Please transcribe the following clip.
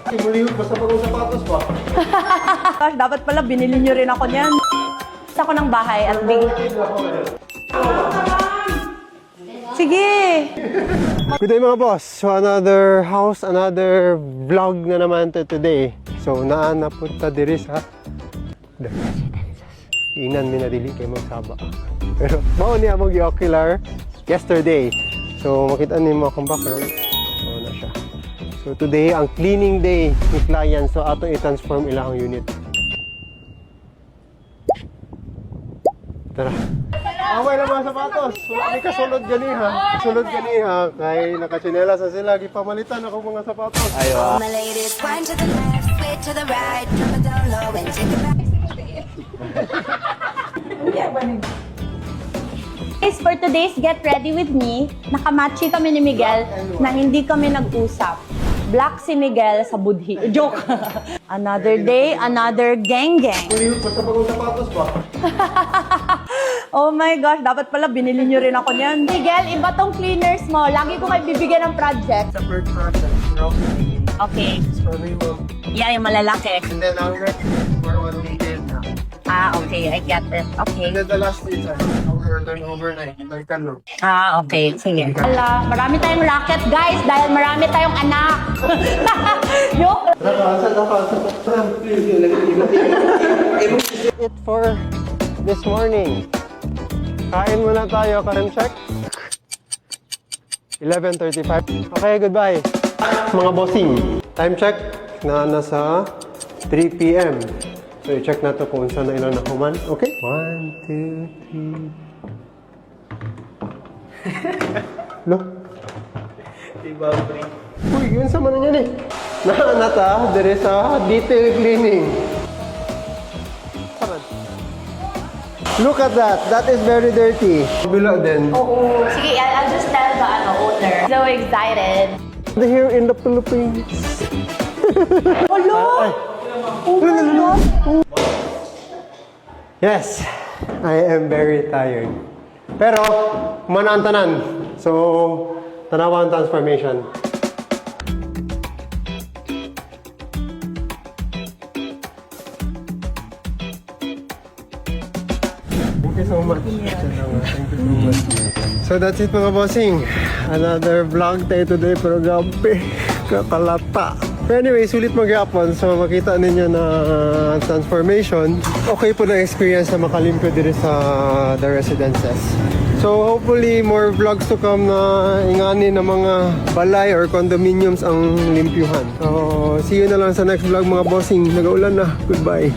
Simulihog, basta pagong sapatos pa. Gosh, dapat pala binili nyo rin ako niyan. Gusto ko ng bahay at big. Sige! Good day mga boss. So another house, another vlog na naman today. So naana punta diri sa the residences. Inan mi na dili kay magsaba. Pero mao ni among gi-ocular yesterday. So makita nimo akong background. So na siya. So today ang cleaning day ni client. So ato i-transform ilahang unit. Tara. Away na mga sapatos. Wala ni kasulod gani ha. Sulod gani ha. Kay nakatsinelas sa sila. Gipamalitan ako mga sapatos. My ladies, wind to the left, sway to the right, drop it down low and take it back. Guys, for today's Get Ready With Me, nakamatchi kami ni Miguel na hindi kami nag-usap. Black si Miguel sa budhi. Joke! Another day, another gang-gang. Basta pagong sapatos pa. Oh my gosh, dapat pala binili nyo rin ako niyan. Miguel, iba tong cleaners mo. Lagi ko kayo bibigyan ng project. Sa first process, we're also cleaning. Okay. So we will. Yeah, yung malalaki. And then our next is for one weekend now. Ah, okay. I get it. Okay. And then the last is overnight. Like ano. Ah, okay. Sige. Ala, marami tayong racket, guys, dahil marami tayong anak. Joke! It for this morning. Kain muna tayo, Karen check. 11:35. Okay, goodbye. Mga bossing. Time check na nasa 3 p.m. So, i-check na to kung saan na ilang nakuman. Okay? 1, 2, 3. Lo? Uy, yun sa man niyan eh. Naanata, dire sa detail cleaning. Saman. Look at that. That is very dirty. Bila din. Oo. Sige, I'll just tell the owner. So excited. Here in the Philippines. Hello! Oh my God! Yes, I am very tired. Pero, manaan tanan. So, tanawa ang transformation. Thank you so much. Thank you so much. So that's it mga bossing. Another vlog tayo today pero gabi. Kakalata. Pero anyway, sulit magyapon. So makita ninyo na transformation. Okay po na experience na makalimpyo dito sa the residences. So hopefully more vlogs to come na ingani ng mga balay or condominiums ang limpyuhan. So see you na lang sa next vlog mga bossing. Nagaulan na. Goodbye.